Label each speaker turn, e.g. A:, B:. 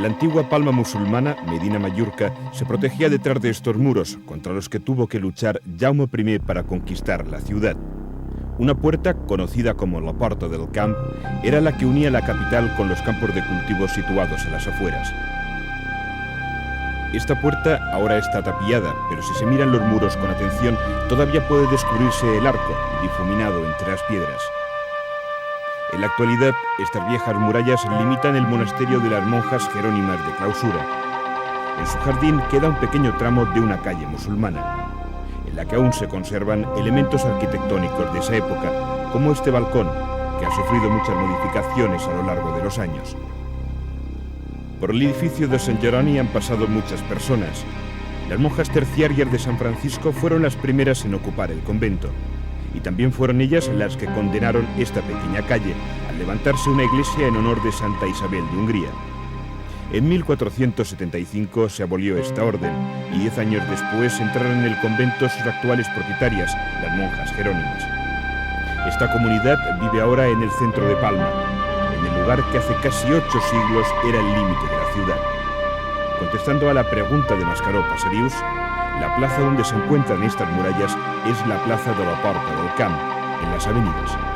A: La antigua Palma musulmana, Medina Mallorca, se protegía detrás de estos muros, contra los que tuvo que luchar Jaume I para conquistar la ciudad. Una puerta, conocida como la Porta del Camp, era la que unía la capital con los campos de cultivo situados en las afueras. Esta puerta ahora está tapiada, pero si se miran los muros con atención, todavía puede descubrirse el arco, difuminado entre las piedras. En la actualidad, estas viejas murallas limitan el monasterio de las monjas jerónimas de clausura. En su jardín queda un pequeño tramo de una calle musulmana, en la que aún se conservan elementos arquitectónicos de esa época, como este balcón, que ha sufrido muchas modificaciones a lo largo de los años. Por el edificio de Sant Jeroni han pasado muchas personas. Las monjas terciarias de San Francisco fueron las primeras en ocupar el convento, y también fueron ellas las que condenaron esta pequeña calle al levantarse una iglesia en honor de Santa Isabel de Hungría. En 1475 se abolió esta orden y 10 años después entraron en el convento sus actuales propietarias, las monjas jerónimas. Esta comunidad vive ahora en el centro de Palma, en el lugar que hace casi 8 siglos era el límite de la ciudad. Contestando a la pregunta de Mascaró Pasarius, la plaza donde se encuentran estas murallas es la plaza de la Porta del Camp, en las avenidas.